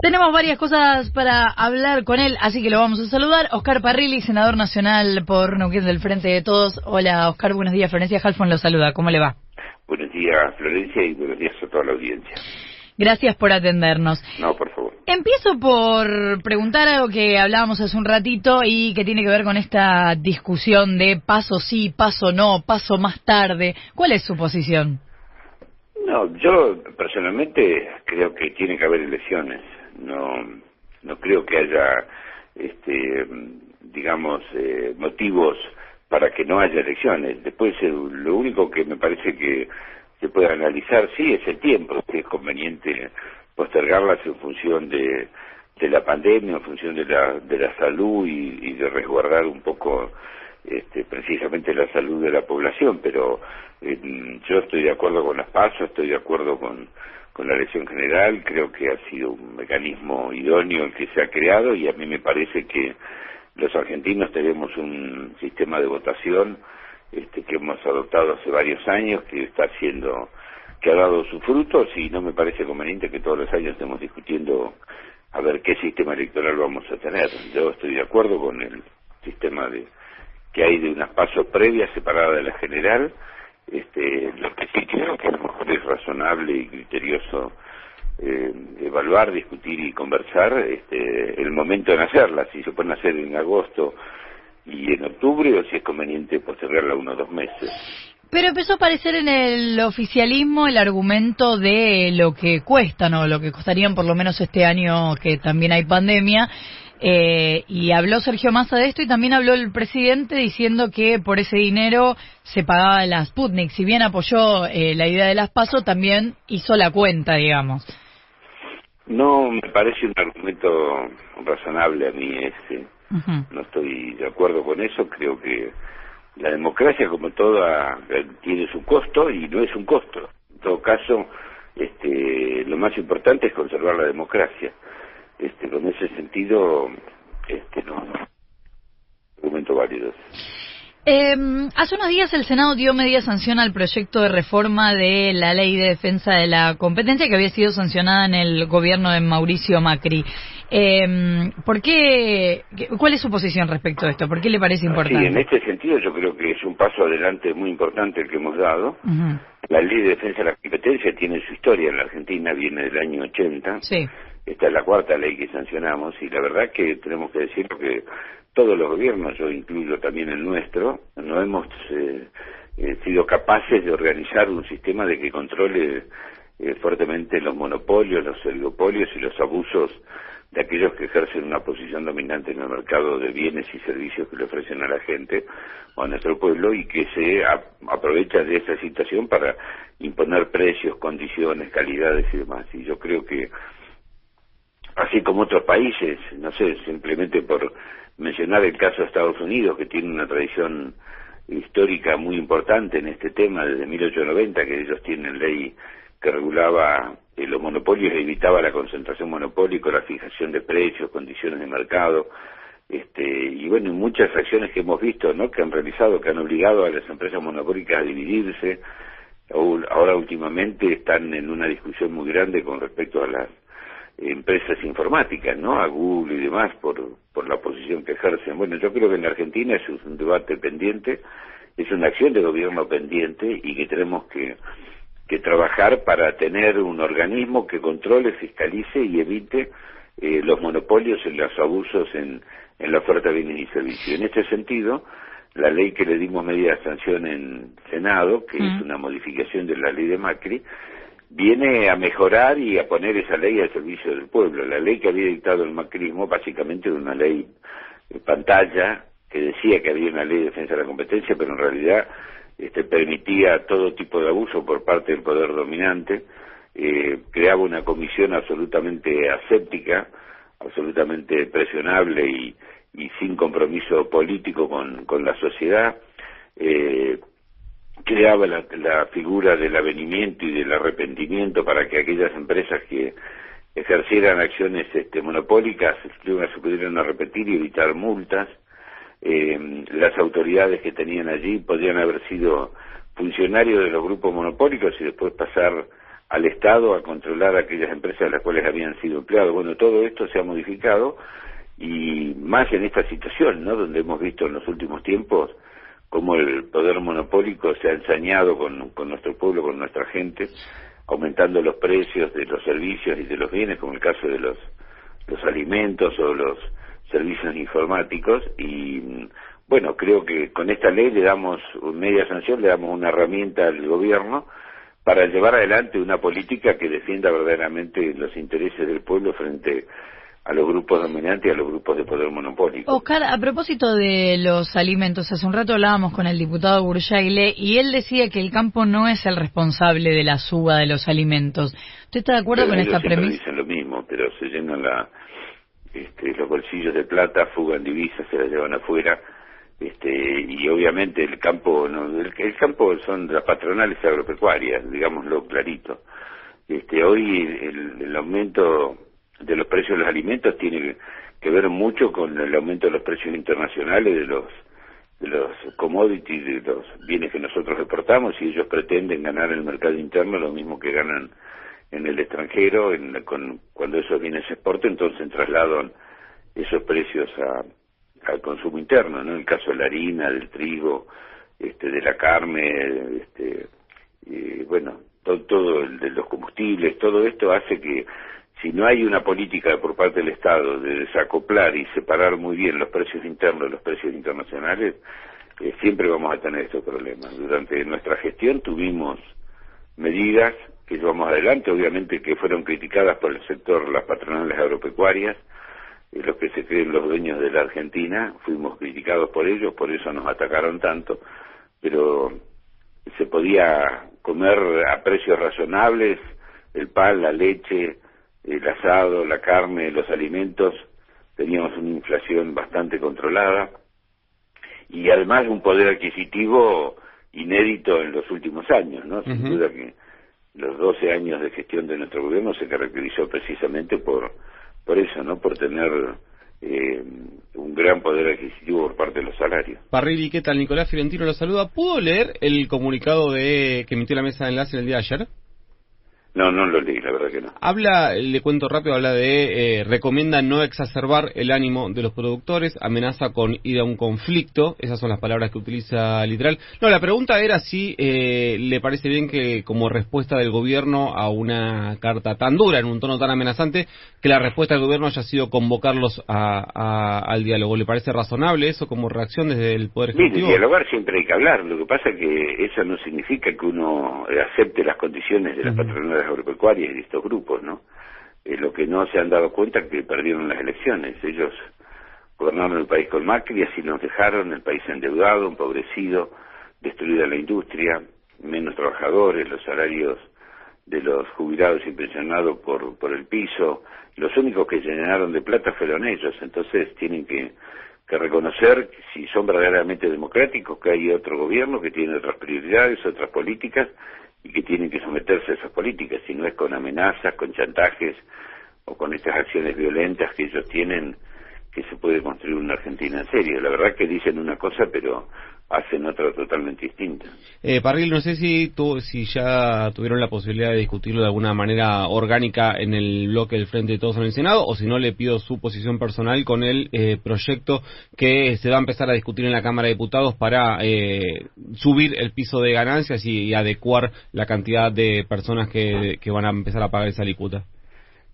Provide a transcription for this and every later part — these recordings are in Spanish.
Tenemos varias cosas para hablar con él, así que lo vamos a saludar. Oscar Parrilli, senador nacional por Neuquén del Frente de Todos. Hola, Oscar, buenos días. Florencia Halfon lo saluda. ¿Cómo le va? Buenos días, Florencia, y buenos días a toda la audiencia. Gracias por atendernos. No, por favor. Empiezo por preguntar algo que hablábamos hace un ratito y que tiene que ver con esta discusión de paso sí, paso no, paso más tarde. ¿Cuál es su posición? No, yo personalmente creo que tiene que haber elecciones. No creo que haya, motivos para que no haya elecciones. Después, lo único que me parece que se puede analizar, sí, es el tiempo, si es conveniente postergarlas en función de la pandemia, en función de la salud y de resguardar un poco precisamente la salud de la población, pero yo estoy de acuerdo con las PASO, estoy de acuerdo con la elección general, creo que ha sido un mecanismo idóneo el que se ha creado y a mí me parece que los argentinos tenemos un sistema de votación que hemos adoptado hace varios años, que ha dado sus frutos y no me parece conveniente que todos los años estemos discutiendo a ver qué sistema electoral vamos a tener. Yo estoy de acuerdo con el sistema que hay de unas pasos previas separadas de la general. Lo que sí creo que a lo mejor es razonable y criterioso evaluar, discutir y conversar el momento de hacerlas, si se pueden hacer en agosto y en octubre o si es conveniente postergarla 1 o 2 meses. Pero empezó a aparecer en el oficialismo el argumento de lo que cuestan o lo que costarían por lo menos este año que también hay pandemia. Y habló Sergio Massa de esto y también habló el presidente diciendo que por ese dinero se pagaba la Sputnik. Si bien apoyó la idea de las PASO, también hizo la cuenta, digamos. No me parece un argumento razonable a mí ese. No estoy de acuerdo con eso. Creo que la democracia, como toda, tiene su costo y no es un costo. En todo caso, lo más importante es conservar la democracia. Con ese sentido, no argumento válido. Hace unos días el Senado dio media sanción al proyecto de reforma de la Ley de Defensa de la Competencia que había sido sancionada en el gobierno de Mauricio Macri. ¿Cuál es su posición respecto a esto? ¿Por qué le parece importante? Sí, en este sentido yo creo que es un paso adelante muy importante el que hemos dado. La Ley de Defensa de la Competencia tiene su historia en la Argentina, viene del año 80. Sí. Esta es la 4ª ley que sancionamos y la verdad que tenemos que decir que todos los gobiernos, yo incluyo también el nuestro, no hemos sido capaces de organizar un sistema de que controle fuertemente los monopolios, los oligopolios y los abusos de aquellos que ejercen una posición dominante en el mercado de bienes y servicios que le ofrecen a la gente o a nuestro pueblo y que se aprovecha de esa situación para imponer precios, condiciones, calidades y demás. Y yo creo que así como otros países, no sé, simplemente por mencionar el caso de Estados Unidos, que tiene una tradición histórica muy importante en este tema, desde 1890, que ellos tienen ley que regulaba los monopolios e evitaba la concentración monopólica, la fijación de precios, condiciones de mercado, y bueno, muchas acciones que hemos visto, ¿no?, que han realizado, que han obligado a las empresas monopólicas a dividirse. Ahora últimamente están en una discusión muy grande con respecto a las empresas informáticas, ¿no?, a Google y demás, por la posición que ejercen. Bueno, yo creo que en la Argentina eso es un debate pendiente, es una acción de gobierno pendiente y que tenemos que trabajar para tener un organismo que controle, fiscalice y evite los monopolios y los abusos en la oferta de bienes y servicios. En este sentido, la ley que le dimos media sanción en Senado, que es una modificación de la ley de Macri, viene a mejorar y a poner esa ley al servicio del pueblo. La ley que había dictado el macrismo básicamente era una ley pantalla que decía que había una ley de defensa de la competencia, pero en realidad permitía todo tipo de abuso por parte del poder dominante, creaba una comisión absolutamente aséptica, absolutamente presionable y sin compromiso político con la sociedad, creaba la figura del avenimiento y del arrepentimiento para que aquellas empresas que ejercieran acciones monopólicas se pudieran arrepentir y evitar multas. Las autoridades que tenían allí podrían haber sido funcionarios de los grupos monopólicos y después pasar al Estado a controlar aquellas empresas de las cuales habían sido empleados. Bueno, todo esto se ha modificado, y más en esta situación, ¿no?, donde hemos visto en los últimos tiempos cómo el poder monopólico se ha ensañado con nuestro pueblo, con nuestra gente, aumentando los precios de los servicios y de los bienes, como el caso de los alimentos o los servicios informáticos. Y bueno, creo que con esta ley le damos media sanción, le damos una herramienta al gobierno para llevar adelante una política que defienda verdaderamente los intereses del pueblo frente a los grupos dominantes y a los grupos de poder monopólico. Oscar, a propósito de los alimentos, hace un rato hablábamos con el diputado Burjaile y él decía que el campo no es el responsable de la suba de los alimentos. ¿Usted está de acuerdo con esta premisa? Dicen lo mismo, pero se llenan los bolsillos de plata, fugan divisas, se las llevan afuera, y obviamente el campo el campo son las patronales agropecuarias, digámoslo clarito. Hoy el aumento de los precios de los alimentos tiene que ver mucho con el aumento de los precios internacionales de los commodities, de los bienes que nosotros exportamos, y ellos pretenden ganar en el mercado interno lo mismo que ganan en el extranjero. Cuando esos bienes se exportan, entonces trasladan esos precios al consumo interno, ¿no? En el caso de la harina, del trigo, de la carne, bueno, todo el de los combustibles, todo esto hace que, si no hay una política por parte del Estado de desacoplar y separar muy bien los precios internos de los precios internacionales, siempre vamos a tener estos problemas. Durante nuestra gestión tuvimos medidas que llevamos adelante, obviamente que fueron criticadas por el sector, las patronales agropecuarias, los que se creen los dueños de la Argentina, fuimos criticados por ellos, por eso nos atacaron tanto, pero se podía comer a precios razonables, el pan, la leche, el asado, la carne, los alimentos. Teníamos una inflación bastante controlada y además un poder adquisitivo inédito en los últimos años, ¿no? Sin duda que los 12 años de gestión de nuestro gobierno se caracterizó precisamente por eso, ¿no?, por tener un gran poder adquisitivo por parte de los salarios. Parrilli, ¿qué tal? Nicolás Fiorentino lo saluda. ¿Pudo leer el comunicado que emitió la mesa de enlace el día de ayer? No lo leí, la verdad que no. Le cuento rápido, recomienda no exacerbar el ánimo de los productores, amenaza con ir a un conflicto, esas son las palabras que utiliza literal. No, la pregunta era si le parece bien que, como respuesta del gobierno a una carta tan dura, en un tono tan amenazante, que la respuesta del gobierno haya sido convocarlos al diálogo. ¿Le parece razonable eso como reacción desde el Poder Ejecutivo? Mire, dialogar siempre hay que hablar, lo que pasa es que eso no significa que uno acepte las condiciones de las patronales agropecuarias y de estos grupos, ¿no? Lo que no se han dado cuenta es que perdieron las elecciones. Ellos gobernaron el país con Macri, así nos dejaron, el país endeudado, empobrecido, destruida la industria, menos trabajadores, los salarios de los jubilados y pensionados por el piso. Los únicos que se llenaron de plata fueron ellos. Entonces tienen que reconocer, si son verdaderamente democráticos, que hay otro gobierno que tiene otras prioridades, otras políticas, y que tienen que someterse a esas políticas, si no es con amenazas, con chantajes o con estas acciones violentas que ellos tienen, que se puede construir una Argentina en serio. La verdad que dicen una cosa, pero hacen otra totalmente distinta. Parril, no sé si ya tuvieron la posibilidad de discutirlo de alguna manera orgánica en el bloque del Frente de Todos en el Senado, o si no, le pido su posición personal con el proyecto que se va a empezar a discutir en la Cámara de Diputados para subir el piso de ganancias y adecuar la cantidad de personas que van a empezar a pagar esa alícuota.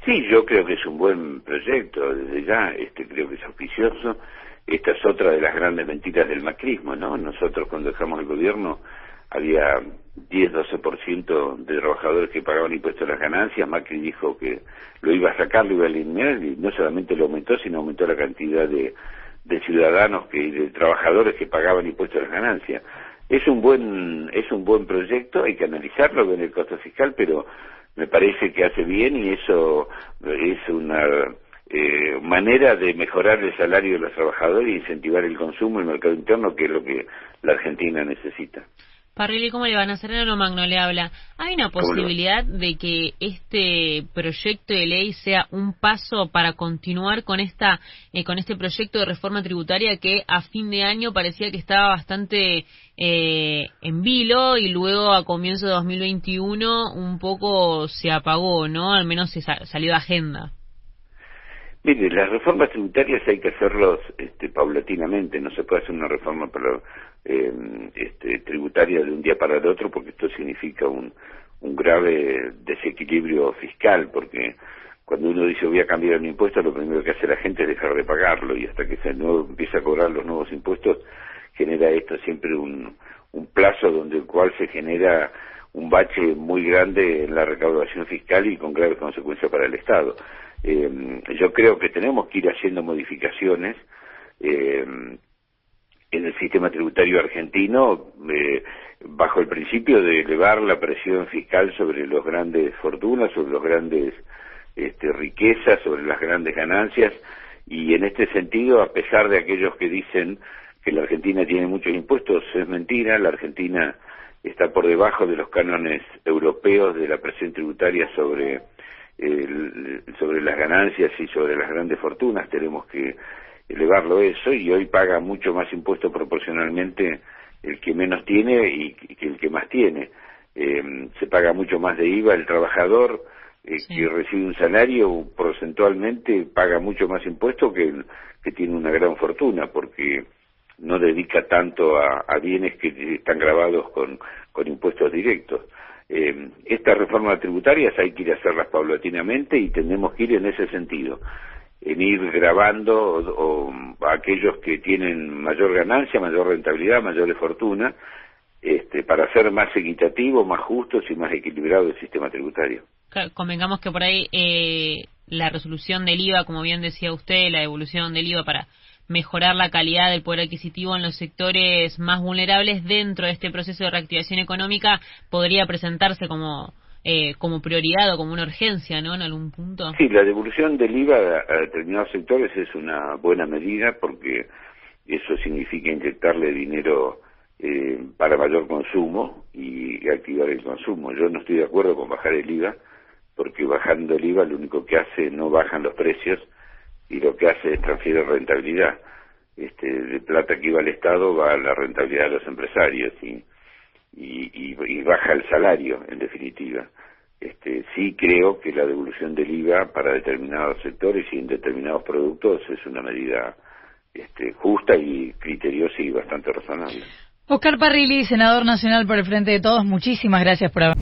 Sí, yo creo que es un buen proyecto, desde ya creo que es auspicioso. Esta es otra de las grandes mentiras del macrismo, ¿no? Nosotros cuando dejamos el gobierno había 10-12% de trabajadores que pagaban impuestos a las ganancias. Macri dijo que lo iba a sacar, lo iba a eliminar, y no solamente lo aumentó, sino aumentó la cantidad de ciudadanos, de trabajadores que pagaban impuestos a las ganancias. Es un buen proyecto, hay que analizarlo en el costo fiscal, pero me parece que hace bien, y eso es una manera de mejorar el salario de los trabajadores y incentivar el consumo, el mercado interno, que es lo que la Argentina necesita. Parrilli, ¿cómo le van? A Serena Magno le habla. ¿Hay una posibilidad de que este proyecto de ley sea un paso para continuar con este proyecto de reforma tributaria que a fin de año parecía que estaba bastante en vilo y luego a comienzo de 2021 un poco se apagó, ¿no? Al menos se salió de agenda. Mire, las reformas tributarias hay que hacerlos paulatinamente, no se puede hacer una reforma tributaria de un día para el otro, porque esto significa un grave desequilibrio fiscal, porque cuando uno dice voy a cambiar un impuesto, lo primero que hace la gente es dejar de pagarlo, y hasta que empieza a cobrar los nuevos impuestos, genera esto siempre un plazo donde el cual se genera un bache muy grande en la recaudación fiscal y con graves consecuencias para el Estado. Yo creo que tenemos que ir haciendo modificaciones en el sistema tributario argentino bajo el principio de elevar la presión fiscal sobre las grandes fortunas, sobre las grandes riquezas, sobre las grandes ganancias, y en este sentido, a pesar de aquellos que dicen que la Argentina tiene muchos impuestos, es mentira. La Argentina está por debajo de los cánones europeos de la presión tributaria sobre las ganancias y sobre las grandes fortunas. Tenemos que elevarlo eso, y hoy paga mucho más impuesto proporcionalmente el que menos tiene y que el que más tiene. Se paga mucho más de IVA el trabajador que recibe un salario, porcentualmente paga mucho más impuesto que el que tiene una gran fortuna, porque no dedica tanto a bienes que están gravados con impuestos directos. Estas reformas tributarias hay que ir a hacerlas paulatinamente, y tenemos que ir en ese sentido, en ir grabando a aquellos que tienen mayor ganancia, mayor rentabilidad, mayores fortuna, para hacer más equitativo, más justos y más equilibrado el sistema tributario. Convengamos que por ahí la resolución del IVA, como bien decía usted, la devolución del IVA para mejorar la calidad del poder adquisitivo en los sectores más vulnerables dentro de este proceso de reactivación económica, podría presentarse como prioridad o como una urgencia, ¿no?, en algún punto. Sí, la devolución del IVA a determinados sectores es una buena medida, porque eso significa inyectarle dinero para mayor consumo y activar el consumo. Yo no estoy de acuerdo con bajar el IVA, porque bajando el IVA lo único que hace, no bajan los precios, y lo que hace es transfiere rentabilidad. De plata que iba al Estado va a la rentabilidad de los empresarios, y baja el salario, en definitiva. Sí creo que la devolución del IVA para determinados sectores y en determinados productos es una medida justa y criteriosa y bastante razonable. Oscar Parrilli, senador nacional por el Frente de Todos, muchísimas gracias por haber...